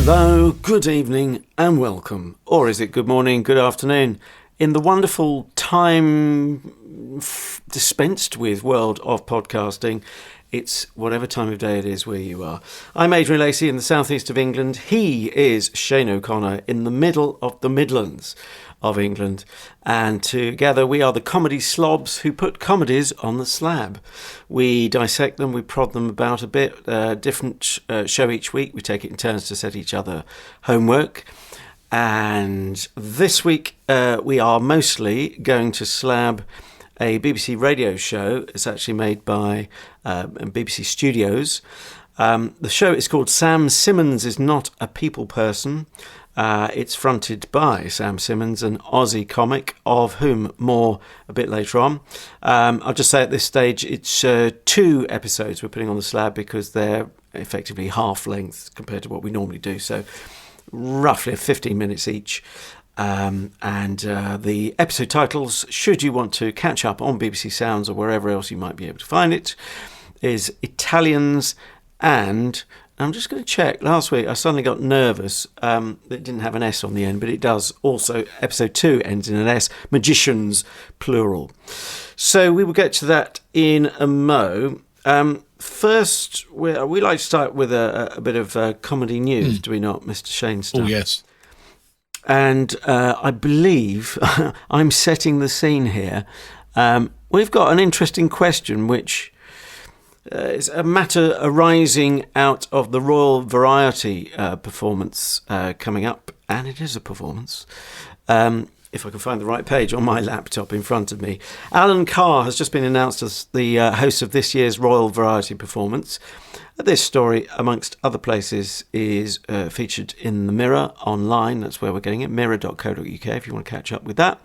Hello, good evening and welcome. Or is it good morning, good afternoon? In the wonderful time dispensed with world of podcasting, it's whatever time of day it is where you are. I'm Adrian Lacey in the southeast of England. He is Shane O'Connor in the middle of the Midlands of England. And together we are the comedy slobs who put comedies on the slab. We dissect them, we prod them about a bit, different show each week. We take it in turns to set each other homework. And this week we are mostly going to slab a BBC radio show. It's actually made by BBC Studios. The show is called Sam Simmons is Not a People Person. It's fronted by Sam Simmons, an Aussie comic, of whom more a bit later on. I'll just say at this stage it's 2 episodes we're putting on the slab because they're effectively half length compared to what we normally do. So roughly 15 minutes each. And the episode titles, should you want to catch up on BBC Sounds or wherever else you might be able to find it, is Italians and... I'm just going to check. Last week I suddenly got nervous. It didn't have an S on the end, but it does also. Episode 2 ends in an S. Magicians, plural. So we will get to that in a mo. First, we like to start with a bit of comedy news, do we not, Mr. Shane Stuff? Oh, yes. And I believe I'm setting the scene here. We've got an interesting question which... it's a matter arising out of the Royal Variety performance coming up, and it is a performance. If I can find the right page on my laptop in front of me. Alan Carr has just been announced as the host of this year's Royal Variety performance. This story, amongst other places, is featured in the Mirror online. That's where we're getting it, mirror.co.uk if you want to catch up with that,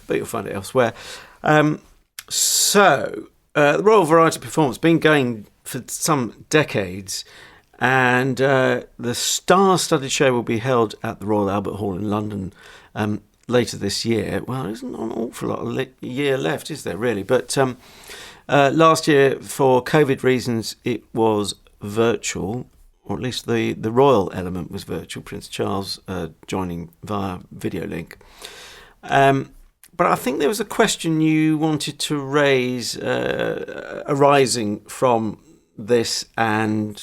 but you'll find it elsewhere. The Royal Variety performance has been going for some decades, and the star-studded show will be held at the Royal Albert Hall in London later this year. Well, there's not an awful lot of year left, is there, really? But last year, for COVID reasons, it was virtual, or at least the royal element was virtual, Prince Charles joining via video link. But I think there was a question you wanted to raise arising from this, and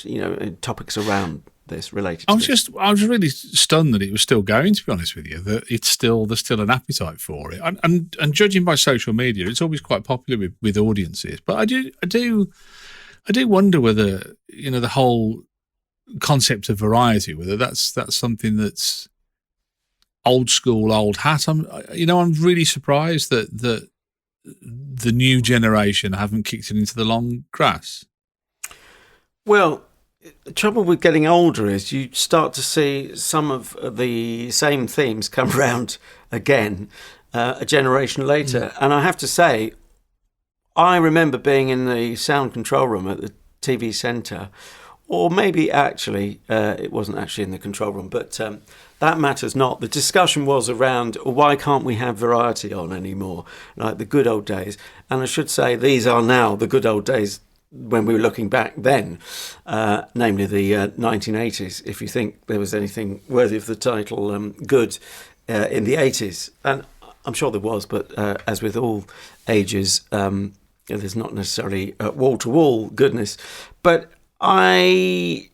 topics around this related. I was really stunned that it was still going. To be honest with you, that there's still an appetite for it, and judging by social media, it's always quite popular with audiences. But I do wonder whether the whole concept of variety, whether that's something that's old school, old hat. I'm really surprised that the new generation haven't kicked it into the long grass. Well, the trouble with getting older is you start to see some of the same themes come around again a generation later. And I have to say, I remember being in the sound control room at the TV centre, or maybe actually it wasn't actually in the control room, but that matters not. The discussion was around why can't we have variety on anymore, like the good old days. And I should say these are now the good old days when we were looking back then, namely the 1980s, if you think there was anything worthy of the title good in the 80s. And I'm sure there was, but as with all ages, there's not necessarily wall-to-wall goodness. But I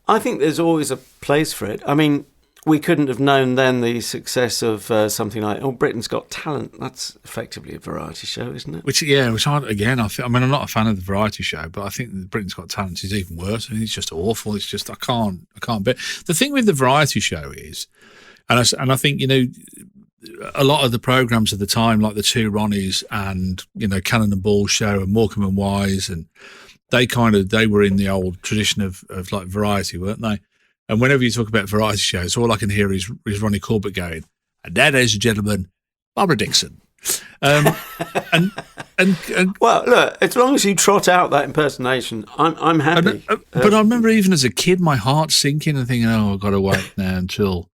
think there's always a place for it. I mean, we couldn't have known then the success of something like Britain's Got Talent. That's effectively a variety show, isn't it? Which again, I'm not a fan of the variety show, but I think that Britain's Got Talent is even worse. I mean, it's just awful. It's just I can't bear. The thing with the variety show is, and I think a lot of the programs at the time, like the Two Ronnies and Cannon and Ball show and Morecambe and Wise, and they were in the old tradition of like variety, weren't they? And whenever you talk about variety shows, all I can hear is Ronnie Corbett going, "And that, ladies and gentlemen, Barbara Dixon." And well, look, as long as you trot out that impersonation, I'm happy. But I remember even as a kid, my heart sinking and thinking, "Oh, I've got to wait now until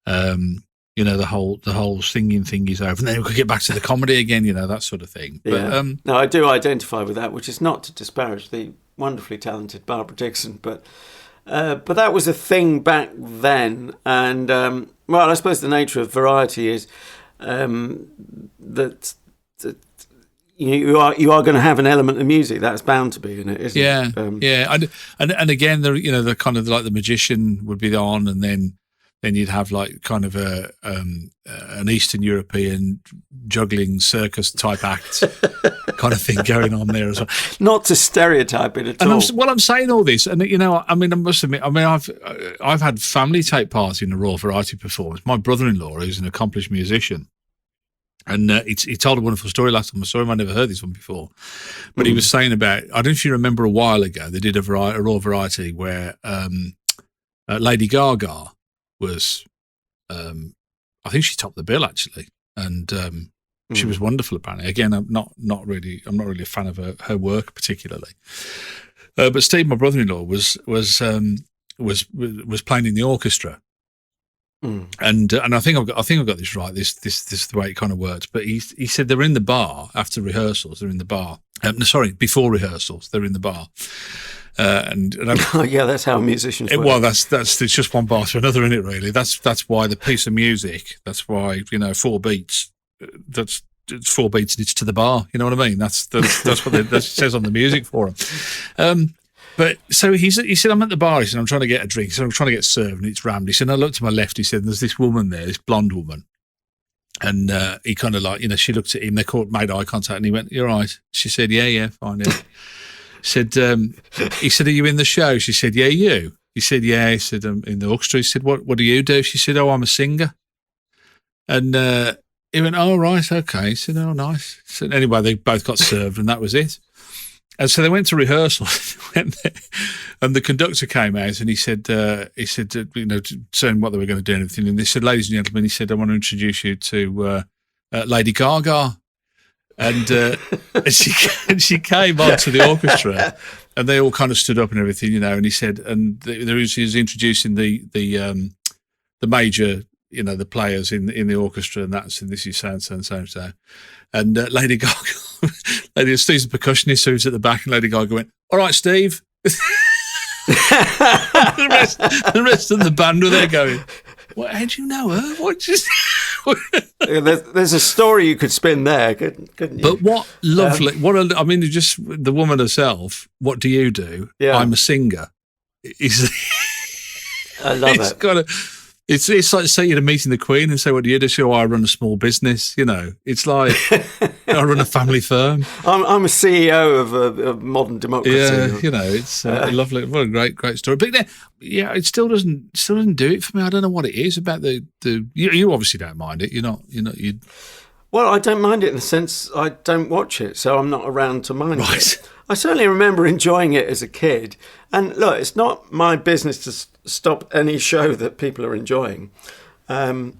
the whole singing thing is over, and then we could get back to the comedy again, that sort of thing." Yeah. But, no, I do identify with that, which is not to disparage the wonderfully talented Barbara Dixon, but But that was a thing back then. And, well, I suppose the nature of variety is that you are going to have an element of music. That's bound to be in it, isn't it? Yeah. And again, the kind of like the magician would be on, and then you'd have like kind of an Eastern European juggling circus type act kind of thing going on there as well. Not to stereotype it at all. I'm saying all this, and I must admit, I've had family take part in a Raw Variety performance. My brother-in-law, who's an accomplished musician, and he told a wonderful story last time I saw him. I never heard this one before, but he was saying about, I don't know if you remember, a while ago they did a Raw Variety where Lady Gaga was, I think she topped the bill actually, and she was wonderful apparently. Again, I'm not really a fan of her work particularly, but Steve, my brother-in-law, was playing in the orchestra, and I think I've got this right. This is the way it kind of works. But he said they're in the bar after rehearsals. They're in the bar. Before rehearsals, they're in the bar. And yeah, that's how musicians work. Well, it's just one bar to another, isn't it? Really, that's why the piece of music. That's why 4 beats. It's 4 beats and it's to the bar. You know what I mean? That's what it says on the music for them. But so he said, I'm at the bar. He said, I'm trying to get a drink. He said, I'm trying to get served, and it's rammed. He said, I looked to my left. He said, there's this woman there, this blonde woman. And he kind of like, she looked at him, they made eye contact, and he went, you're right. She said, yeah, fine, yeah. He said, are you in the show? She said, yeah, you. He said, yeah. He said, I'm in the orchestra. He said, what do you do? She said, oh, I'm a singer. And he went, oh, right, okay. He said, oh, nice. So anyway, they both got served, and that was it. And so they went to rehearsal, and the conductor came out, and he said, saying what they were going to do and everything. And they said, ladies and gentlemen, he said, I want to introduce you to Lady Gaga. And she came onto the orchestra, and they all kind of stood up and everything, and he said, and he was introducing the major, the players in the orchestra, and this is so. And Lady Gaga, Steve's the percussionist, so he's at the back, and Lady Gaga went, all right, Steve. the rest of the band were there going, what, how do you know her? What just... There's a story you could spin there, couldn't you? But what lovely, just the woman herself, what do you do? Yeah. I'm a singer. I love it. It's like saying you're meeting the Queen and say, what do you do? She, I run a small business, It's like, I run a family firm. I'm a CEO of a modern democracy. Yeah, it's lovely. What a great story. But it still doesn't do it for me. I don't know what it is about the you obviously don't mind it. You. Well, I don't mind it in the sense I don't watch it, so I'm not around to mind it. I certainly remember enjoying it as a kid. And look, it's not my business to stop any show that people are enjoying. I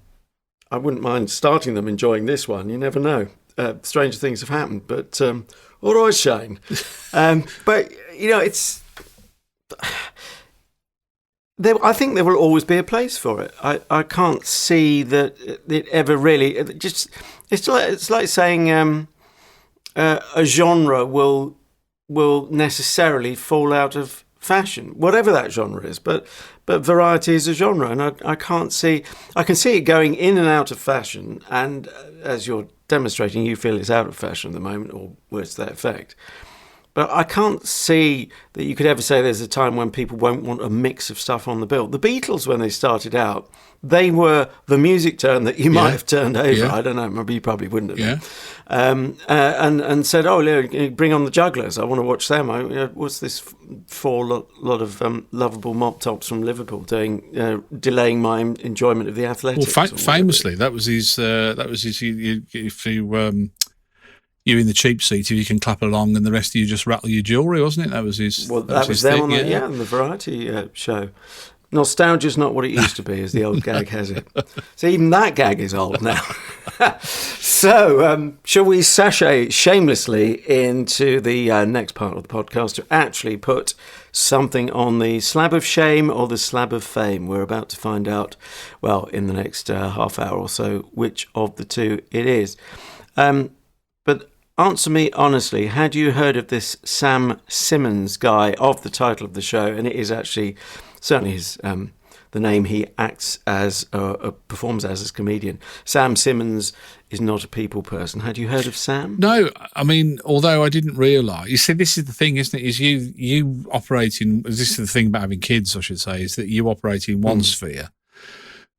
wouldn't mind starting them enjoying this one. You never know. Stranger things have happened. But all right, Shane. But, it's... I think there will always be a place for it. I can't see that it ever really... It's like saying a genre will necessarily fall out of fashion, whatever that genre is. But variety is a genre, and I can see it going in and out of fashion. And as you're demonstrating, you feel it's out of fashion at the moment, or worse to that effect. But I can't see that you could ever say there's a time when people won't want a mix of stuff on the bill. The Beatles, when they started out, they were the music turn that you might have turned over. Yeah. I don't know, maybe you probably wouldn't have. Yeah. And said, oh, bring on the Jugglers. I want to watch them. What's this lot of lovable mop tops from Liverpool doing, delaying my enjoyment of the athletics? Well, famously, that was his. You're in the cheap seat if you can clap along, and the rest of you just rattle your jewellery, wasn't it? That was his. Well, that was them thing, on the variety show. Nostalgia's not what it used to be, as the old gag has it. So even that gag is old now. So shall we sashay shamelessly into the next part of the podcast to actually put something on the slab of shame or the slab of fame? We're about to find out, well, in the next half hour or so, which of the two it is. But answer me honestly, had you heard of this Sam Simmons guy of the title of the show? And it is actually certainly his the name he acts as, performs as comedian. Sam Simmons is not a people person. Had you heard of Sam? No, I mean, although I didn't realise. You see, this is the thing, isn't it? Is you operate in. This is the thing about having kids, I should say, is that you operate in one sphere,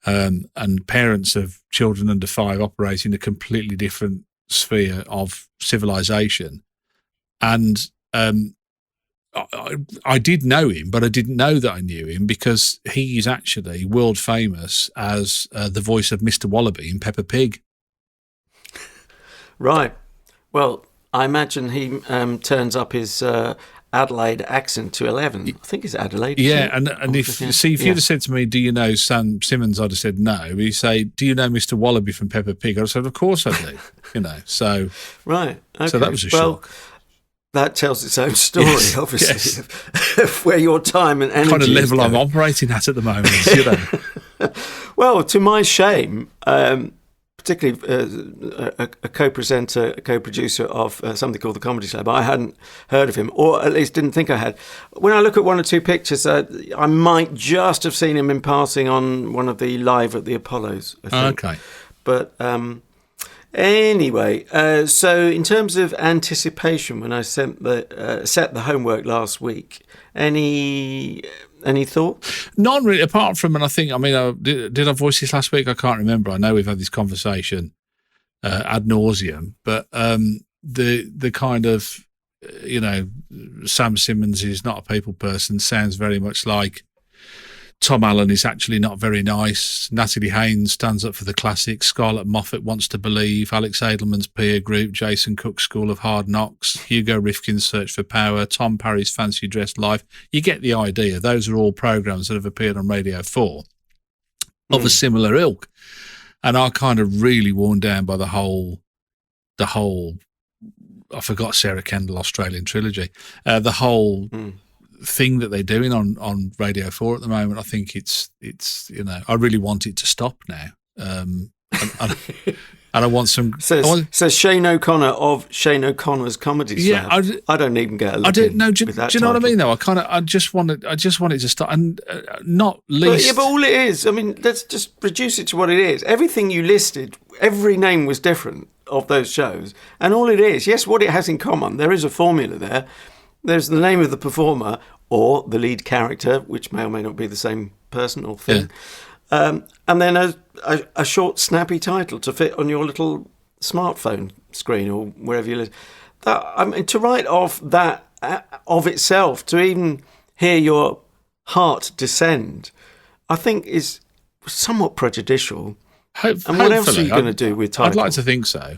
and parents of children under 5 operate in a completely different sphere of civilization. And I did know him, but I didn't know that I knew him because he is actually world famous as the voice of Mr. Wallaby in Peppa Pig. Right. Well, I imagine he turns up his Adelaide accent to 11. I think it's Adelaide. Yeah, and if you'd have said to me, "Do you know Sam Simmons?" I'd have said no. But you say, "Do you know Mr. Wallaby from Peppa Pig?" I'd have said, "Of course I do." So right. Okay. So that was a shock. That tells its own story, obviously, of where your time and energy kind of level is I'm operating at the moment. You know. Well, to my shame, particularly a co-presenter, a co-producer of something called the Comedy Slab, I hadn't heard of him, or at least didn't think I had. When I look at one or two pictures, I might just have seen him in passing on one of the Live at the Apollos, I think. Okay. But anyway, so in terms of anticipation, when I set the homework last week, any thoughts? None really, apart from, and I think, did I voice this last week? I can't remember. I know we've had this conversation ad nauseum, but the kind of, Sam Simmons is not a people person sounds very much like Tom Allen is actually not very nice. Natalie Haynes stands up for the classics. Scarlett Moffat wants to believe. Alex Edelman's Peer Group. Jason Cook's School of Hard Knocks. Hugo Rifkin's Search for Power. Tom Parry's Fancy Dress Life. You get the idea. Those are all programmes that have appeared on Radio 4 of a similar ilk. And are kind of really worn down by the whole, I forgot Sarah Kendall Australian trilogy. The whole thing that they're doing on Radio 4 at the moment, I think it's I really want it to stop now. And I want some. Says Shane O'Connor of Shane O'Connor's Comedy Slab. Yeah, I don't even get a look. I don't know. Do you know what I mean? Though I just want it to stop, and not least. But all it is, let's just reduce it to what it is. Everything you listed, every name was different of those shows, and all it is, yes, what it has in common, there is a formula there. There's the name of the performer or the lead character, which may or may not be the same person or thing. Yeah. And then a short, snappy title to fit on your little smartphone screen or wherever you live. To write off that of itself, to even hear your heart descend, I think is somewhat prejudicial. And what else are you going to do with titles? I'd like to think so.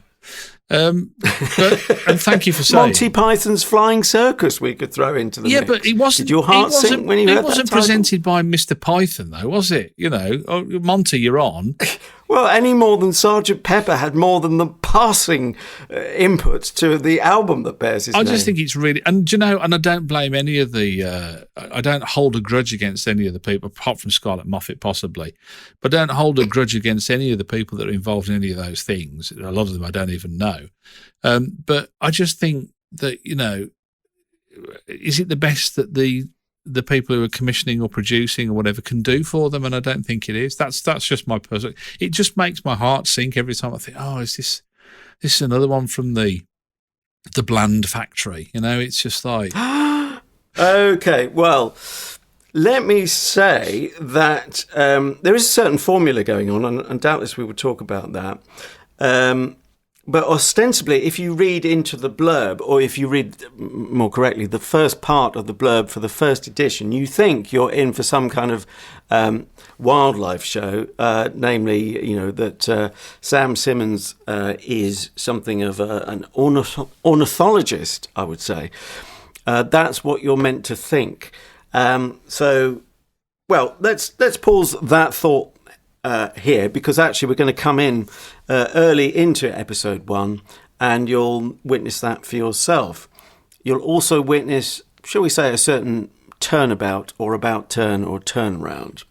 And thank you for saying Monty Python's Flying Circus we could throw into the mix. But it wasn't. Did your heart sink when you heard that? It wasn't presented by Mr. Python, though, was it? Monty, you're on. Well, any more than Sergeant Pepper had more than the passing input to the album that bears his name. I just think it's really, and I don't blame any of the. I don't hold a grudge against any of the people, apart from Scarlett Moffat possibly, but I don't hold a grudge against any of the people that are involved in any of those things. A lot of them I don't even know, but I just think that is it the best that the people who are commissioning or producing or whatever can do for them? And I don't think it is. That's just my personal. It just makes my heart sink every time I think, oh, is this is another one from the Bland factory? It's just like. Okay, well, let me say that there is a certain formula going on, and doubtless we will talk about that. But ostensibly, if you read into the blurb, or if you read, more correctly, the first part of the blurb for the first edition, you think you're in for some kind of wildlife show, namely, that Sam Simmons is something of an ornithologist, I would say. That's what you're meant to think. So, let's pause that thought here, because actually we're going to come in early into episode 1 and you'll witness that for yourself. You'll also witness, shall we say, a certain turnabout or about turn or turnaround.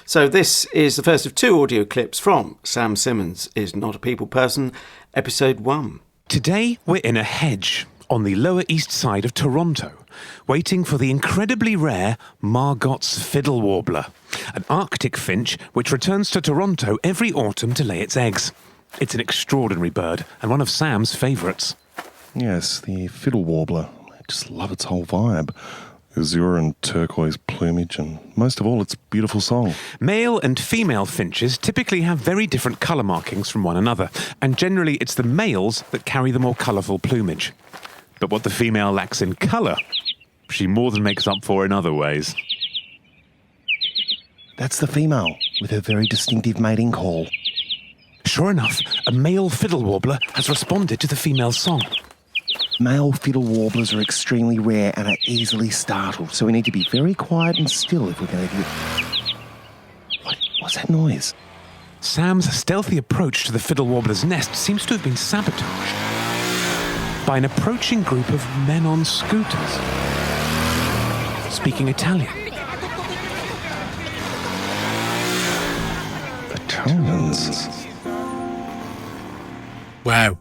So this is the first of 2 audio clips from Sam Simmons is Not a People Person, episode 1. Today we're in a hedge on the Lower East Side of Toronto, waiting for the incredibly rare Margot's fiddle warbler, an Arctic finch which returns to Toronto every autumn to lay its eggs. It's an extraordinary bird and one of Sam's favourites. Yes, the fiddle warbler. I just love its whole vibe. Azure and turquoise plumage, and most of all, its beautiful song. Male and female finches typically have very different colour markings from one another, and generally it's the males that carry the more colourful plumage. But what the female lacks in colour, she more than makes up for in other ways. That's the female, with her very distinctive mating call. Sure enough, a male fiddle warbler has responded to the female's song. Male fiddle warblers are extremely rare and are easily startled, so we need to be very quiet and still if we're going to get... What's that noise? Sam's stealthy approach to the fiddle warbler's nest seems to have been sabotaged by an approaching group of men on scooters, speaking Italian. Italians? Wow.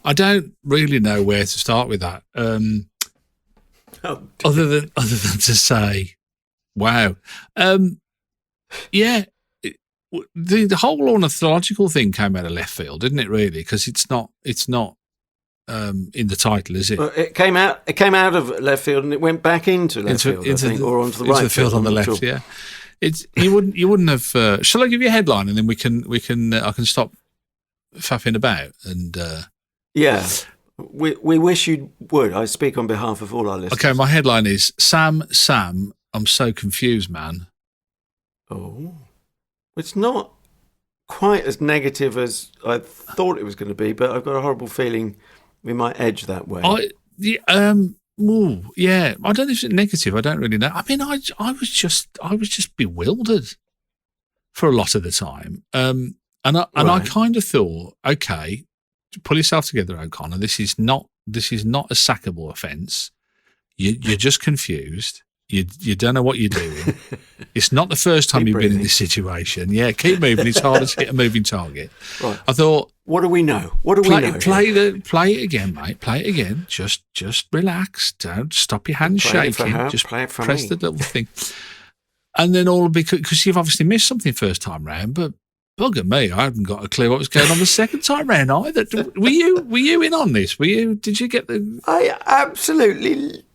I don't really know where to start with that. Other than to say, wow. Yeah. The whole ornithological thing came out of left field, didn't it? Really, because it's not in the title, is it? Well, it came out of left field and it went back into left field, I think, or onto the right into the field on the left. Sure. Yeah. You wouldn't have. Shall I give you a headline and then we can I can stop faffing about and. Yeah, we wish you would. I speak on behalf of all our listeners. Okay, my headline is Sam, I'm so confused, man. Oh, it's not quite as negative as I thought it was going to be, but I've got a horrible feeling we might edge that way. Yeah, I don't know if it's negative. I don't really know. I mean, I was just bewildered for a lot of the time, and I kind of thought, okay. Pull yourself together, O'Connor. This is not a sackable offence. You're just confused. You don't know what you're doing. It's not the first time you've been in this situation. Yeah, keep moving. It's hard to hit a moving target. Right. I thought, what do we know? What do we know? Play it again, mate. Play it again. Just relax. Don't stop your hands shaking. Just press the little thing. And then all because you've obviously missed something first time round, but. Bugger me, I hadn't got a clue what was going on the second time round either. Were you in on this? Did you get the... I absolutely...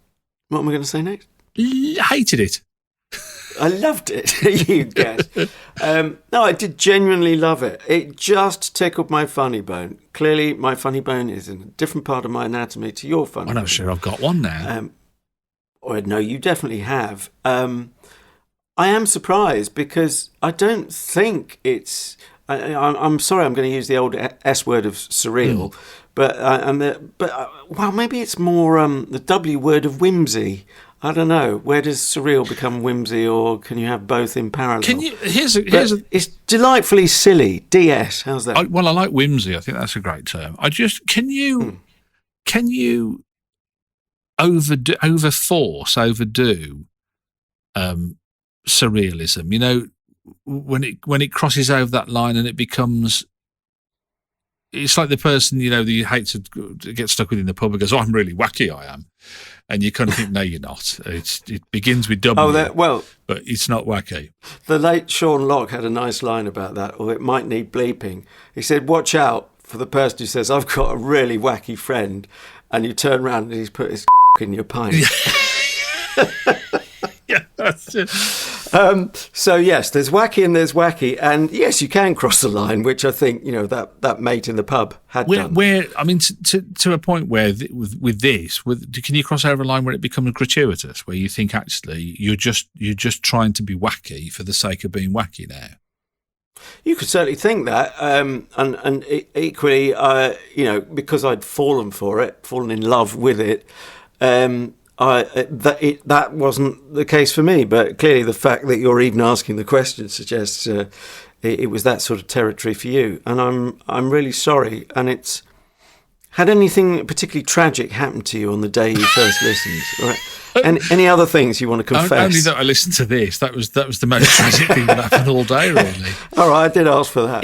What am I going to say next? Hated it. I loved it, you guess. No, I did genuinely love it. It just tickled my funny bone. Clearly, my funny bone is in a different part of my anatomy to your funny bone. I'm not sure I've got one now. No, you definitely have. I am surprised because I don't think it's... I'm sorry, I'm going to use the old S word of surreal, but well, maybe it's more the W word of whimsy. I don't know. Where does surreal become whimsy, or can you have both in parallel? It's delightfully silly. DS. How's that? I like whimsy. I think that's a great term. Can you overdo surrealism? You know, when it crosses over that line and it becomes. It's like the person, you know, that you hate to get stuck with in the pub and goes, "Oh, I'm really wacky, I am," and you kind of think, "No, you're not." It begins with W, but it's not wacky. The late Sean Locke had a nice line about that, or it might need bleeping. He said, "Watch out for the person who says, 'I've got a really wacky friend,' and you turn around and he's put his in your pint." Yeah, that's it. So yes, there's wacky and there's wacky, and yes, you can cross the line, which I think, you know, that mate in the pub had done. Where I mean, to a point where with this, can you cross over a line where it becomes gratuitous, where you think actually you're just trying to be wacky for the sake of being wacky now? You could certainly think that, and equally, you know, because I'd fallen in love with it. That wasn't the case for me, but clearly the fact that you're even asking the question suggests it was that sort of territory for you, and I'm really sorry. And it's had anything particularly tragic happened to you on the day you first listened? Right? And any other things you want to confess? Only that I listened to this. That was the most tragic thing that happened all day, really. All right, I did ask for that.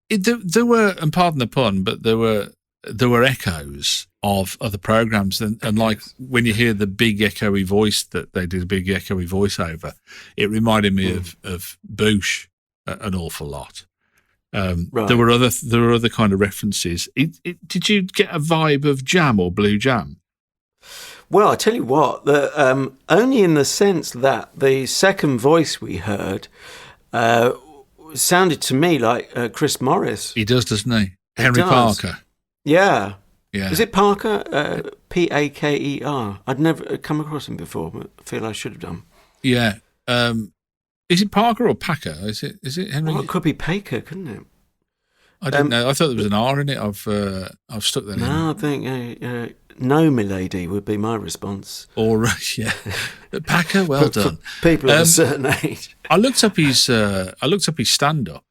There were, and pardon the pun, but there were there were echoes of other programs, and like when you hear the big echoey voice that they did, a big echoey voiceover, it reminded me of Boosh an awful lot. Right. There were other kind of references. Did you get a vibe of Jam or Blue Jam? Well, I tell you what, only in the sense that the second voice we heard sounded to me like Chris Morris. He does, doesn't he? Henry Parker. Yeah. Yeah. Is it Parker? Paker. I'd never come across him before, but I feel I should have done. Yeah. Is it Parker or Packer? Is it Henry? Well, it could be Paker, couldn't it? I didn't know. I thought there was an R in it. I've stuck that in. No, I think no, milady would be my response. Or yeah, Packer. Well done. For people of a certain age. I looked up his stand up.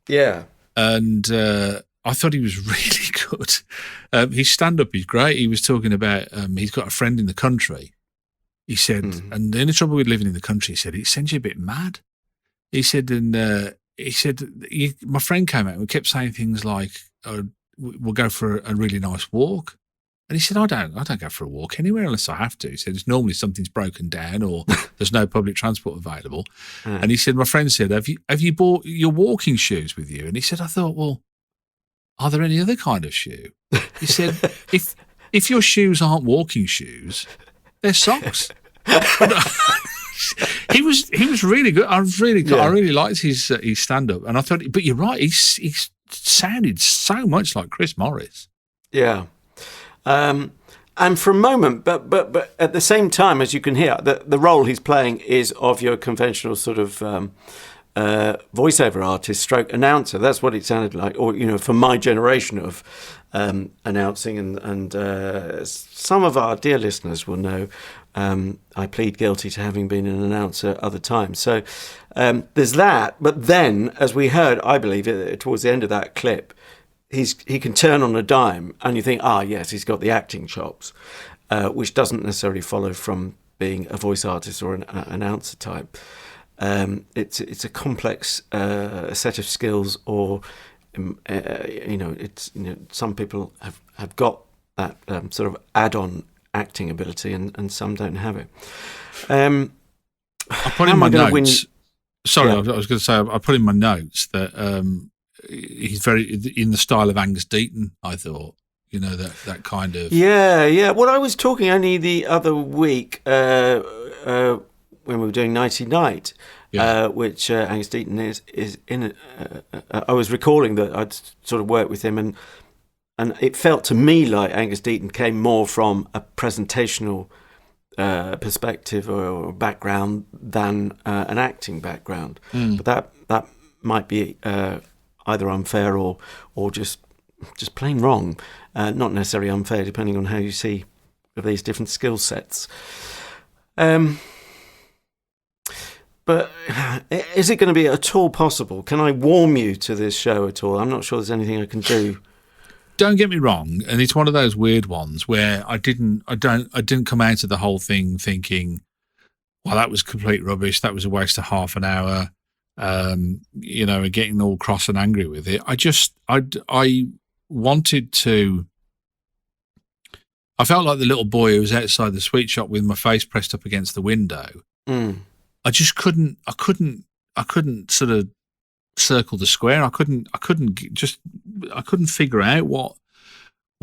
Yeah. And I thought he was really good. His stand up is great. He was talking about he's got a friend in the country. He said, and the only trouble with living in the country, he said, it sends you a bit mad. He said, my friend came out and kept saying things like, we'll go for a really nice walk. And he said, I don't go for a walk anywhere unless I have to. He said, it's normally something's broken down or there's no public transport available. And he said, my friend said, have you bought your walking shoes with you? And he said, I thought, well, are there any other kind of shoe? He said, if your shoes aren't walking shoes, they're socks. He was really good. I really liked his stand up, and I thought. But you're right. He sounded so much like Chris Morris. Yeah, and for a moment, but at the same time, as you can hear, the role he's playing is of your conventional sort of voiceover artist, stroke announcer. That's what it sounded like, or for my generation of announcing, and some of our dear listeners will know I plead guilty to having been an announcer other times. So there's that. But then, as we heard, I believe towards the end of that clip, he can turn on a dime, and you think, yes, he's got the acting chops, which doesn't necessarily follow from being a voice artist or an announcer type. It's a complex set of skills, or some people have got that sort of add-on acting ability, and some don't have it. I put in my notes. Sorry, I was going to say I put in my notes that he's very in the style of Angus Deaton. I thought, that kind of Well, I was talking only the other week when we were doing Nighty Night. Which Angus Deaton is in. I was recalling that I'd sort of worked with him, and it felt to me like Angus Deaton came more from a presentational perspective or background than an acting background. But that might be either unfair or just plain wrong. Not necessarily unfair, depending on how you see these different skill sets. But is it going to be at all possible? Can I warm you to this show at all? I'm not sure there's anything I can do. Don't get me wrong, and it's one of those weird ones where I didn't come out of the whole thing thinking, well, that was complete rubbish. That was a waste of half an hour. And getting all cross and angry with it. I wanted to. I felt like the little boy who was outside the sweet shop with my face pressed up against the window. I just couldn't sort of circle the square. I couldn't figure out what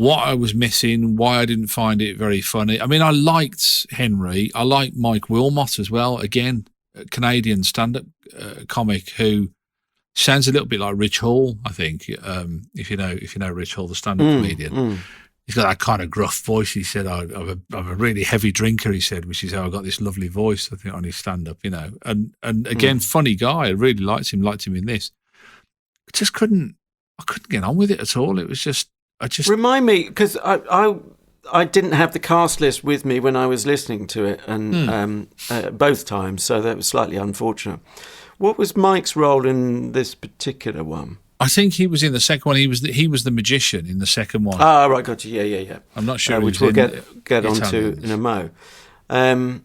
I was missing, why I didn't find it very funny. I mean, I liked Henry. I liked Mike Wilmot as well. Again, a Canadian stand-up comic who sounds a little bit like Rich Hall, I think, if you know Rich Hall, the stand-up comedian. He's got that kind of gruff voice. He said, I'm a really heavy drinker, he said, which is how I got this lovely voice, I think, on his stand-up, And again, funny guy. I really liked him in this. I couldn't get on with it at all. It was just... Remind me, because I didn't have the cast list with me when I was listening to it, and both times, so that was slightly unfortunate. What was Mike's role in this particular one? I think he was in the second one. He was the magician in the second one. Ah, right, got you. Yeah. I'm not sure which we'll get onto in a mo. And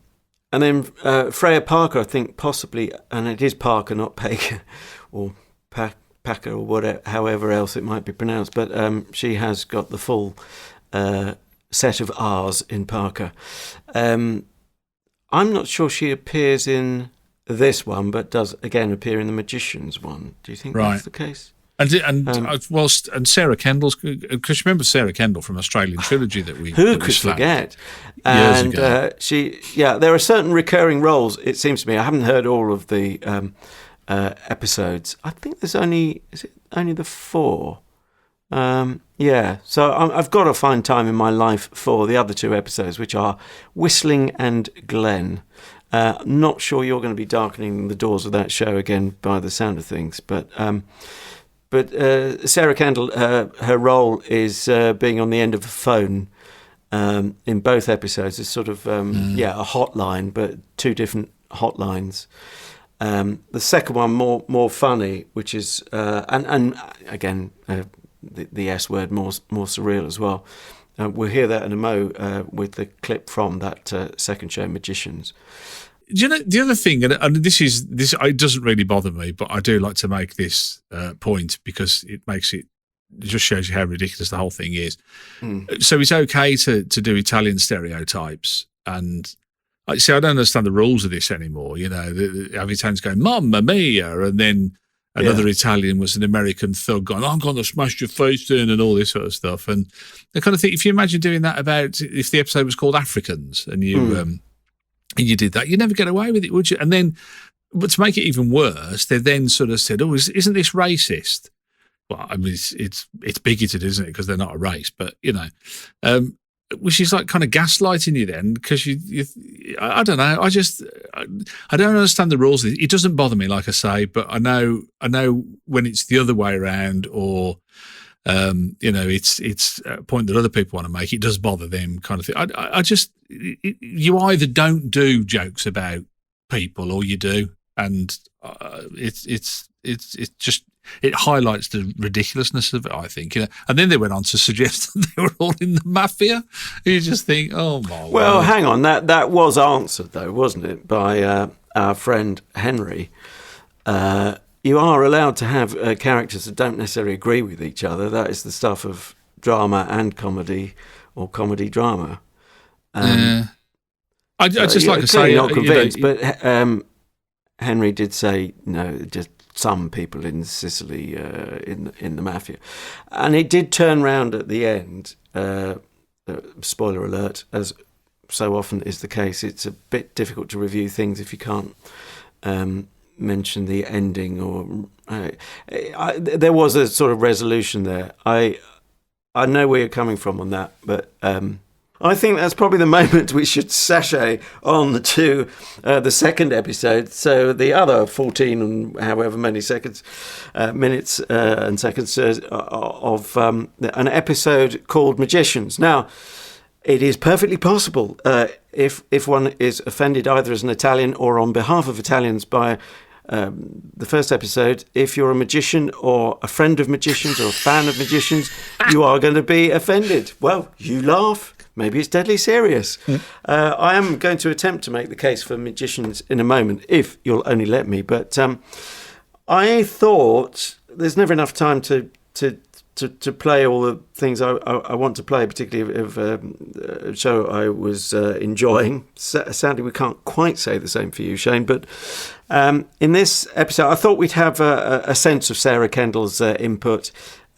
then Freya Parker, I think possibly, and it is Parker, not Paker, or Packer or whatever, however else it might be pronounced, but she has got the full set of R's in Parker. I'm not sure she appears in this one, but does again appear in the Magician's one. Do you think that's the case? And Sarah Kendall's, because remember Sarah Kendall from Australian Trilogy that we who could forget? Years and ago. There are certain recurring roles. It seems to me. I haven't heard all of the episodes. I think there's only the 4. So I've got to find time in my life for the other 2 episodes, which are Whistling and Glen. Not sure you're going to be darkening the doors of that show again by the sound of things, but Sarah Kendall, her role is being on the end of a phone in both episodes. It's sort of a hotline, but 2 different hotlines. The second one more funny, which is and again the S word more surreal as well. We'll hear that in a mo with the clip from that second show, Magicians. Do you know the other thing? And this it doesn't really bother me, but I do like to make this point because it just shows you how ridiculous the whole thing is. So it's okay to do Italian stereotypes, and I don't understand the rules of this anymore. You know, the Italians going "Mamma mia," and then another Italian was an American thug going, "I'm going to smash your face in," and all this sort of stuff. And I kind of think if you imagine doing that about if the episode was called Africans and you. And you did that, you'd never get away with it, would you? And then, but to make it even worse, they then sort of said, "Oh, isn't this racist?" Well, I mean, it's bigoted, isn't it? Because they're not a race, but you know, which is like kind of gaslighting you then, because I don't know. I don't understand the rules. It doesn't bother me, like I say, but I know when it's the other way around, or it's a point that other people want to make. It does bother them, kind of thing. You either don't do jokes about people or you do, and it highlights the ridiculousness of it, I think. You know, and then they went on to suggest that they were all in the mafia. You just think, oh my. Well, hang on, that was answered though, wasn't it, by our friend Henry? You are allowed to have characters that don't necessarily agree with each other. That is the stuff of drama and comedy, or comedy drama. I just like to say, not convinced, but Henry did say no, just some people in Sicily in the mafia, and it did turn round at the end. Spoiler alert, as so often is the case, it's a bit difficult to review things if you can't mention the ending, or there was a sort of resolution there. I know where you're coming from on that, but I think that's probably the moment we should sashay on to the second episode. So the other 14 and however many minutes and seconds of an episode called Magicians. Now, it is perfectly possible if one is offended either as an Italian or on behalf of Italians by the first episode, if you're a magician or a friend of magicians or a fan of magicians, you are going to be offended. Well, you laugh. Maybe it's deadly serious. I am going to attempt to make the case for Magicians in a moment, if you'll only let me. But I thought there's never enough time to play all the things I want to play, particularly of a show I was enjoying. Sadly, we can't quite say the same for you, Shane. But in this episode, I thought we'd have a sense of Sarah Kendall's input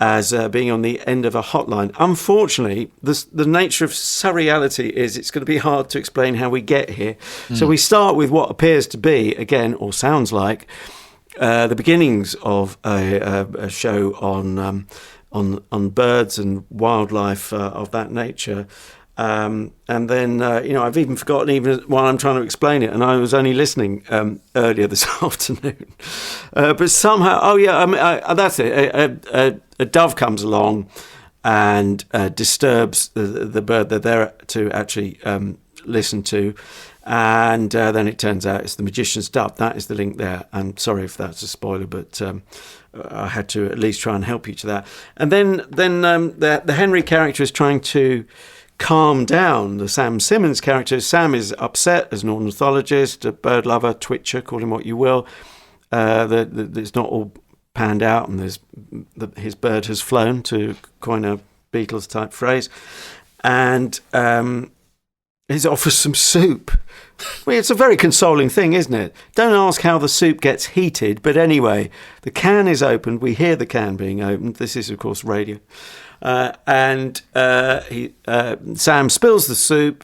as being on the end of a hotline. Unfortunately, the nature of surreality is it's going to be hard to explain how we get here. So we start with what appears to be, again, or sounds like, the beginnings of a show on birds and wildlife of that nature. And then, I've even forgotten even while I'm trying to explain it, and I was only listening earlier this afternoon. But somehow, that's it. A dove comes along and disturbs the bird they're there to actually listen to. And then it turns out it's the magician's dove. That is the link there. And sorry if that's a spoiler, but I had to at least try and help you to that. And then the Henry character is trying to calm down the Sam Simmons character. Sam is upset as an ornithologist, a bird lover, twitcher, call him what you will. It's not all panned out, and his bird has flown, to coin a Beatles type phrase, and he's offered some soup. Well, it's a very consoling thing, isn't it? Don't ask how the soup gets heated, but anyway, the can is opened. We hear the can being opened. This is, of course, radio. And Sam spills the soup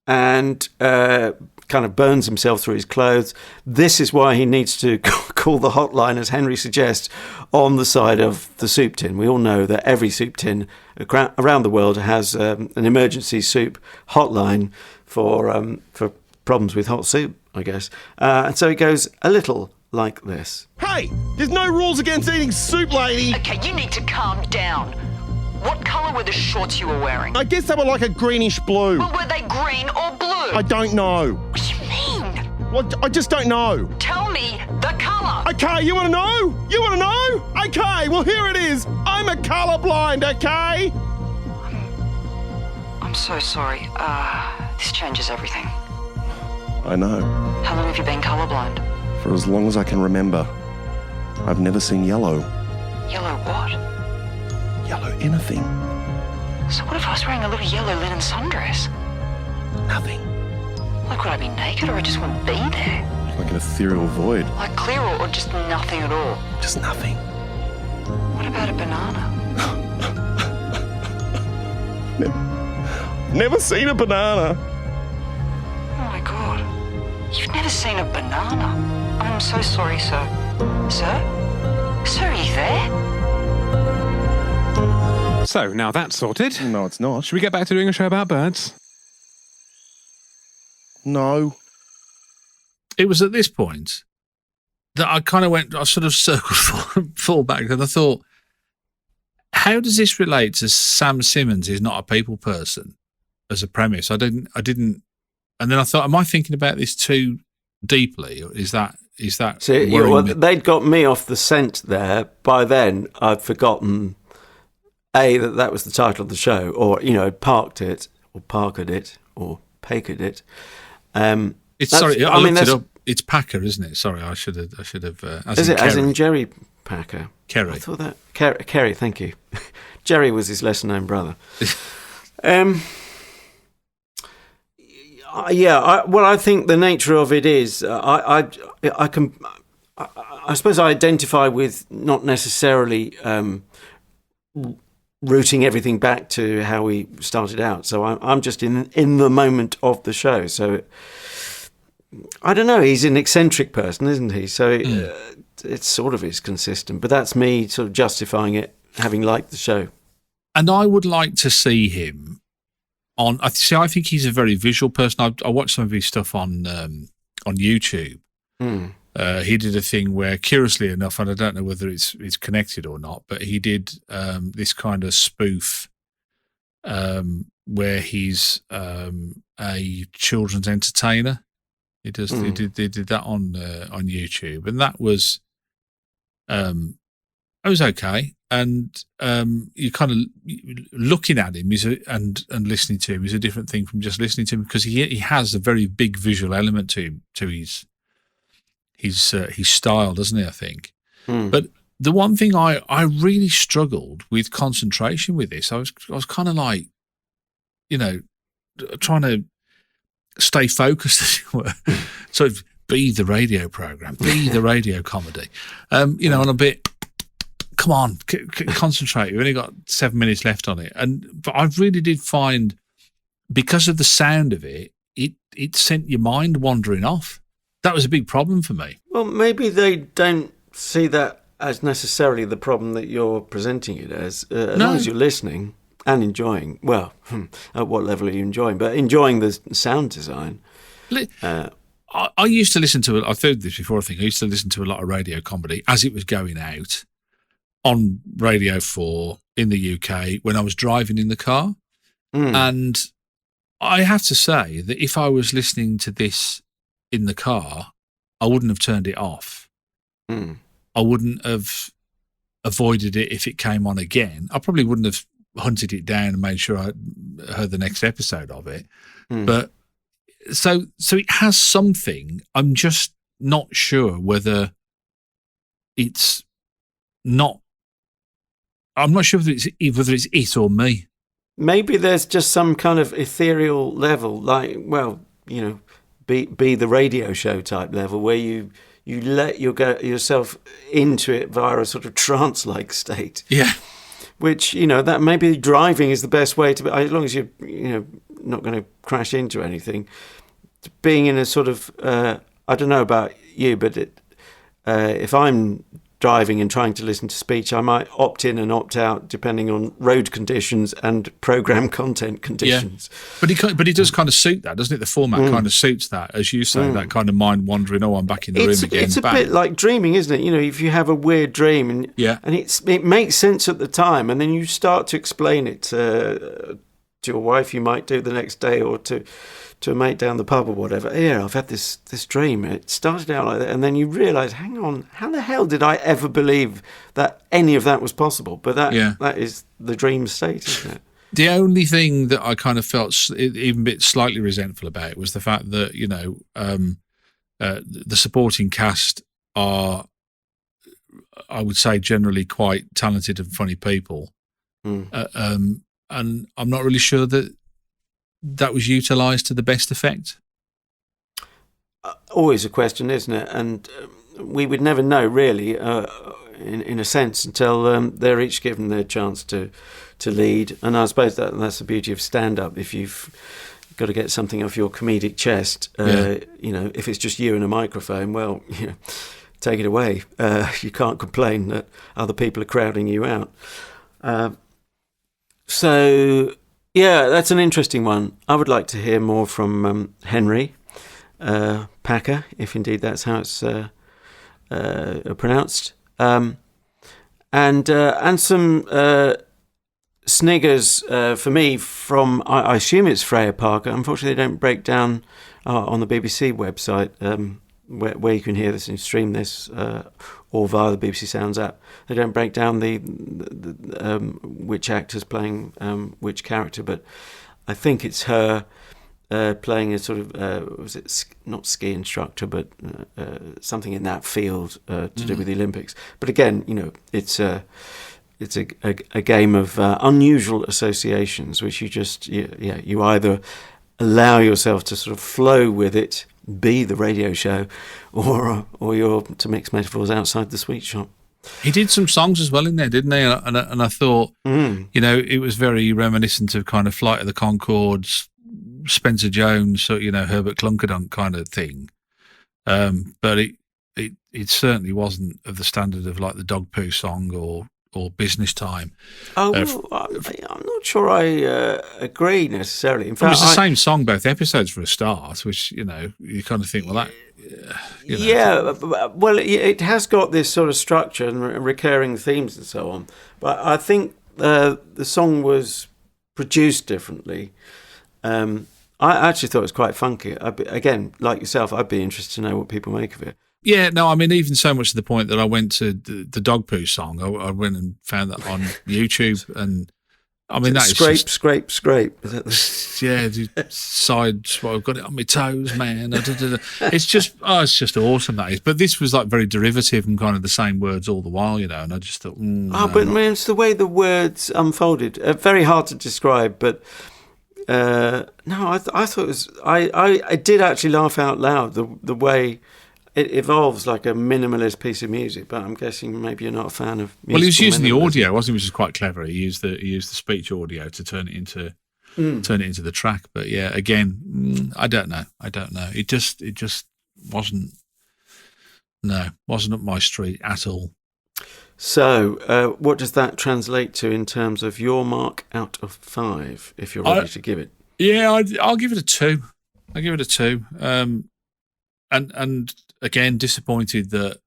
and kind of burns himself through his clothes. This is why he needs to call the hotline, as Henry suggests, on the side of the soup tin. We all know that every soup tin around the world has an emergency soup hotline for problems with hot soup, I guess. And so it goes a little like this. Hey, there's no rules against eating soup, lady. Okay, you need to calm down. What colour were the shorts you were wearing? I guess they were like a greenish blue. Well, were they green or blue? I don't know. What do you mean? Well, I just don't know. Tell me the colour. Okay, you want to know? You want to know? Okay, well, here it is. I'm a colourblind, okay? I'm so sorry. This changes everything. I know. How long have you been colourblind? For as long as I can remember. I've never seen yellow. Yellow what? Yellow anything. So what if I was wearing a little yellow linen sundress? Nothing. Like, would I be naked, or I just wouldn't be there? Like an ethereal void. Like clear, or just nothing at all? Just nothing. What about a banana? Never seen a banana. Oh my God. You've never seen a banana? I'm so sorry, sir. Sir? Sir, are you there? So, now that's sorted. No, it's not. Should we get back to doing a show about birds? No. It was at this point that I sort of circled full back, and I thought, how does this relate to Sam Simmons is not a people person as a premise? I didn't, and then I thought, am I thinking about this too deeply? Or is that See, worrying me? they'd got me off the scent there. By then, I'd forgotten that was the title of the show, or parked it, or parkered it, or pakered it. It's sorry, I looked it up. It's Packer, isn't it? Sorry, I should have. Is it as in Jerry Packer? Kerry? I thought that Kerry. Thank you. Jerry was his lesser known brother. I think the nature of it is I suppose I identify with not necessarily rooting everything back to how we started out. So I'm just in the moment of the show. So I don't know. He's an eccentric person, isn't he? So it sort of is consistent. But that's me sort of justifying it, having liked the show. And I would like to see him on. I think he's a very visual person. I watched some of his stuff on YouTube. He did a thing where, curiously enough, and I don't know whether it's connected or not, but he did this kind of spoof where he's a children's entertainer. He does. They did that on YouTube, and that was okay. And you kind of looking at him and listening to him is a different thing from just listening to him, because he has a very big visual element to his style, doesn't he, I think? But the one thing I really struggled with concentration with this, I was kind of like, trying to stay focused, as it were. So be the radio program, be the radio comedy, and a bit, come on, concentrate. We've only got 7 minutes left on it. But I really did find, because of the sound of it, it sent your mind wandering off. That was a big problem for me. Well, maybe they don't see that as necessarily the problem that you're presenting it as. As long as you're listening and enjoying. Well, at what level are you enjoying? But enjoying the sound design. I used to listen to it. I've heard this before, I think. I used to listen to a lot of radio comedy as it was going out on Radio 4 in the UK when I was driving in the car. And I have to say that if I was listening to this in the car, I wouldn't have turned it off. I wouldn't have avoided it if it came on again. I probably wouldn't have hunted it down and made sure I heard the next episode of it. But so it has something. I'm just not sure whether it's not. I'm not sure whether it's it or me. Maybe there's just some kind of ethereal level, like, well, be the radio show type level, where you let yourself into it via a sort of trance-like state. Yeah. Which, that maybe driving is the best way to be, as long as you're, not going to crash into anything. Being in a sort of, I don't know about you, but if I'm driving and trying to listen to speech, I might opt in and opt out depending on road conditions and program content conditions. Yeah. But it does kind of suit that, doesn't it? The format kind of suits that, as you say, that kind of mind wandering. Oh, I'm back in the room again. It's a bit like dreaming, isn't it? If you have a weird dream and it makes sense at the time, and then you start to explain it to your wife, you might do the next day, or to a mate down the pub or whatever. Yeah, I've had this dream. It started out like that, and then you realise, hang on, how the hell did I ever believe that any of that was possible? But that is the dream state, isn't it? The only thing that I kind of felt even a bit slightly resentful about was the fact that the supporting cast are, I would say, generally quite talented and funny people, and I'm not really sure that was utilised to the best effect. Always a question, isn't it? And we would never know, really, in a sense, until they're each given their chance to lead. And I suppose that's the beauty of stand-up. If you've got to get something off your comedic chest, if it's just you and a microphone, well, take it away. You can't complain that other people are crowding you out. So... yeah, that's an interesting one. I would like to hear more from Henry Packer, if indeed that's how it's pronounced, and some sniggers for me from, I assume it's Freya Parker. Unfortunately, they don't break down on the BBC website where you can hear this and stream this, or via the BBC Sounds app. They don't break down the which actor's playing which character, but I think it's her playing a sort of was it not ski instructor, but something in that field to do with the Olympics. But again, it's a game of unusual associations, which you just you either allow yourself to sort of flow with it, be the radio show, or you're, to mix metaphors, outside the sweet shop. He did some songs as well in there, didn't he? And I thought, it was very reminiscent of kind of Flight of the Conchords, Spencer Jones, Herbert Klunkerdunk kind of thing. But it certainly wasn't of the standard of like the Dog Poo song or Business Time. Oh, I'm not ssure I agree necessarily. In fact, it was the same song both episodes for a start, which, you kind of think, well, that... Yeah, well, it has got this sort of structure and recurring themes and so on. But I think the song was produced differently. I actually thought it was quite funky. Again, like yourself, I'd be interested to know what people make of it. Yeah, no, I mean, even so much to the point that I went to the Dog Poo song. I went and found that on YouTube, and I mean, that scrape, is just, scrape. Is that sides. Well, I've got it on my toes, man. It's just awesome, that is. But this was like very derivative and kind of the same words all the while, and I just thought, but I mean, it's the way the words unfolded. Very hard to describe, but. No, I thought it was. I did actually laugh out loud the way it evolves like a minimalist piece of music. But I'm guessing maybe you're not a fan of. Well, he was using the audio, wasn't he? Which is quite clever. He used the speech audio to turn it into the track. But yeah, again, I don't know. It just wasn't up my street at all. So, what does that translate to in terms of your mark out of 5, if you're ready to give it? Yeah, I'll give it a 2. I'll give it a 2. And again, disappointed that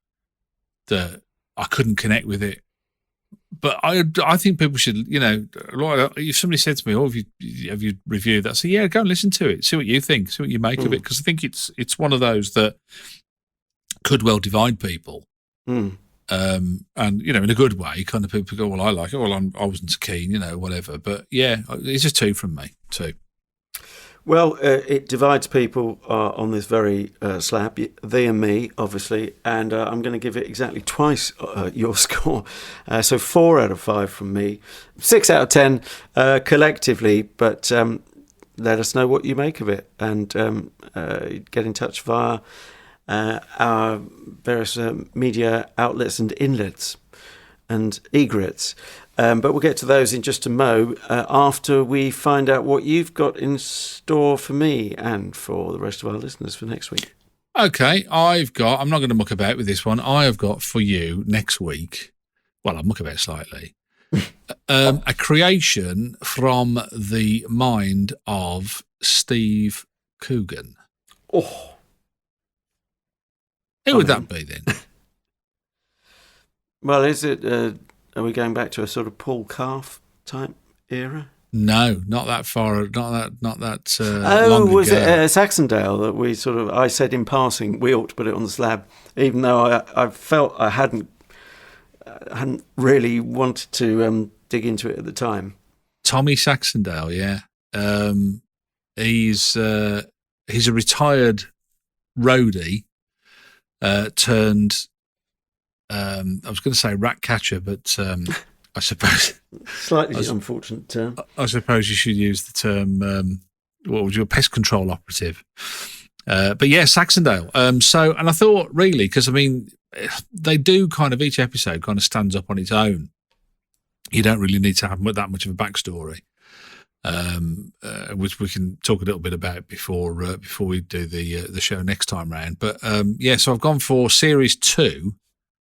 I couldn't connect with it. But I think people should, if somebody said to me, "Oh, have you reviewed that?" I say, "Yeah, go and listen to it. See what you think. See what you make of it." Because I think it's one of those that could well divide people. And in a good way, kind of people go, "Well, I like it. Well, I wasn't so keen, whatever." But yeah, it's just 2 from me. 2. Well, it divides people on this very slab, they and me, obviously, and I'm going to give it exactly twice your score. So 4 out of 5 from me, 6 out of 10 collectively, but let us know what you make of it, and get in touch via our various media outlets and inlets and egrets. But we'll get to those in just a mo after we find out what you've got in store for me and for the rest of our listeners for next week. Okay, I'm not going to muck about with this one. I have got for you next week, well, I'll muck about slightly, a creation from the mind of Steve Coogan. Oh. Who would that be then? Well, is it... Are we going back to a sort of Paul Calf type era? No, not that far. Not that. Long was ago. It Saxondale that we sort of? I said in passing we ought to put it on the slab, even though I felt I hadn't really wanted to dig into it at the time. Tommy Saxondale, yeah. He's a retired roadie turned. I was going to say rat catcher, but I suppose slightly unfortunate term. I suppose you should use the term what would you, a pest control operative? But yeah, Saxondale. And I thought really, because I mean, they do kind of each episode kind of stands up on its own. You don't really need to have that much of a backstory, which we can talk a little bit about before we do the show next time round. But so I've gone for series 2.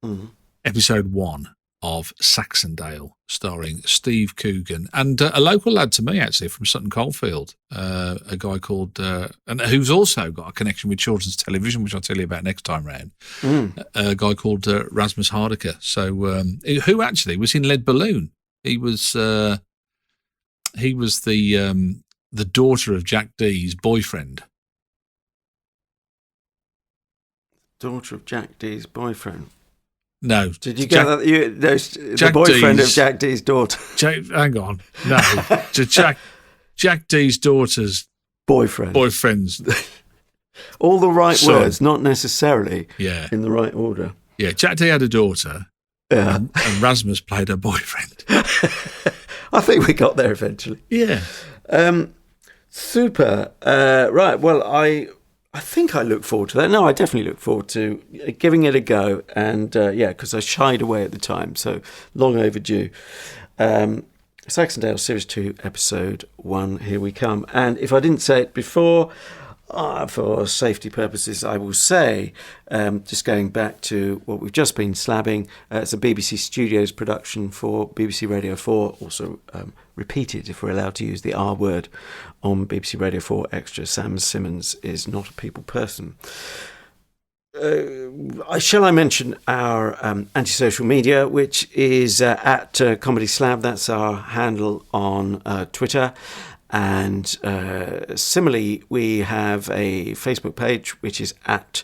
Mm-hmm. Episode 1 of Saxondale, starring Steve Coogan and a local lad to me, actually, from Sutton Coldfield, a guy called, and who's also got a connection with children's television, which I'll tell you about next time round, a guy called Rasmus Hardiker, who actually was in Lead Balloon. He was the daughter of Jack Dee's boyfriend. Daughter of Jack Dee's boyfriend? No. Did you get that? The boyfriend of Jack Dee's daughter. Hang on. No. Jack Dee's daughter's boyfriend's. All the right son. Words, not necessarily in the right order. Yeah, Jack Dee had a daughter, and Rasmus played her boyfriend. I think we got there eventually. Yeah. Super. Right, well, I think I look forward to that. No, I definitely look forward to giving it a go. And because I shied away at the time, so long overdue. Saxondale Series 2, Episode 1, here we come. And if I didn't say it before, for safety purposes, I will say, just going back to what we've just been slabbing, it's a BBC Studios production for BBC Radio 4, also repeated, if we're allowed to use the R word, on BBC Radio 4 Extra. Sam Simmons is not a people person. Shall I mention our anti-social media, which is at Comedy Slab? That's our handle on Twitter. And similarly, we have a Facebook page, which is at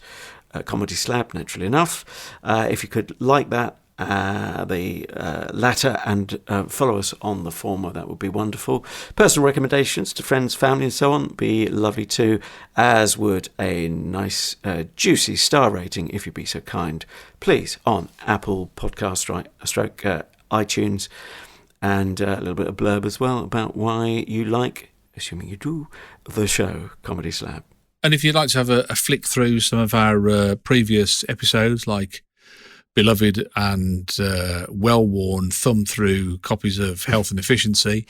Comedy Slab, naturally enough. If you could like that, the latter, and follow us on the former, that would be wonderful. Personal recommendations to friends, family, and so on would be lovely too, as would a nice, juicy star rating, if you'd be so kind, please, on Apple Podcast, stroke iTunes. And a little bit of blurb as well about why you like, assuming you do, the show Comedy Slab. And if you'd like to have a flick through some of our previous episodes, like beloved and well-worn thumb-through copies of Health and Efficiency,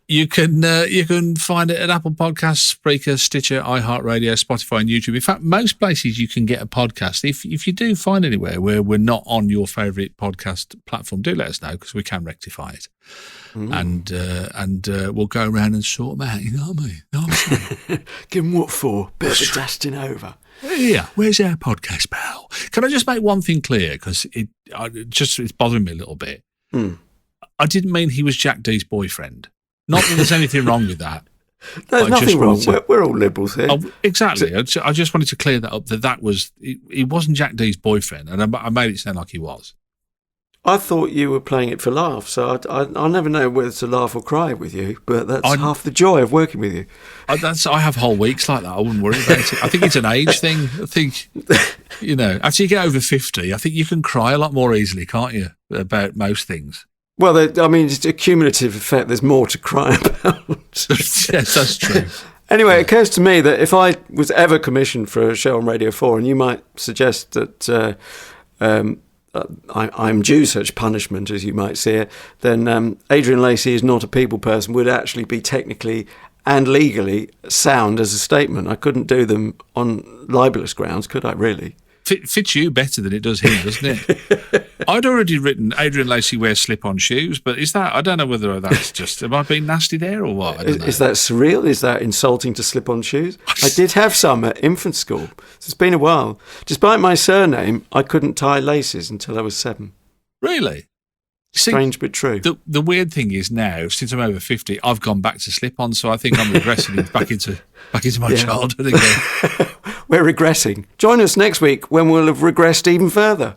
you can find it at Apple Podcasts, Spreaker, Stitcher, iHeart Radio, Spotify, and YouTube. In fact, most places you can get a podcast. If you do find anywhere where we're not on your favourite podcast platform, do let us know, because we can rectify it. And we'll go around and sort them out. You know what I mean? Know what I'm saying? Give them what for? Bit of dusting over. Yeah, where's our podcast, pal? Can I just make one thing clear? Because it's bothering me a little bit. I didn't mean he was Jack Dee's boyfriend. Not that there's anything wrong with that. There's nothing wrong. We're all liberals here. Exactly. I just wanted to clear that up, that was... He wasn't Jack Dee's boyfriend, and I made it sound like he was. I thought you were playing it for laughs, so I'll never know whether to laugh or cry with you, but that's half the joy of working with you. I have whole weeks like that. I wouldn't worry about it. I think it's an age thing. I think, after you get over 50, I think you can cry a lot more easily, can't you, about most things? Well, it's a cumulative effect. There's more to cry about. Yes, that's true. Anyway, it occurs to me that if I was ever commissioned for a show on Radio 4, and you might suggest that I'm due such punishment, as you might see it, then Adrian Lacey is not a people person would actually be technically and legally sound as a statement. I couldn't do them on libelous grounds, could I, really? Fits you better than it does him, doesn't it? I'd already written Adrian Lacey wears slip-on shoes, but is that, I don't know whether that's just, am I being nasty there or what? Is that surreal? Is that insulting to slip-on shoes? I did have some at infant school. It's been a while. Despite my surname, I couldn't tie laces until I was 7. Really? Strange but true. The weird thing is now, since I'm over 50, I've gone back to slip-on, so I think I'm regressing back into my childhood again. We're regressing. Join us next week when we'll have regressed even further.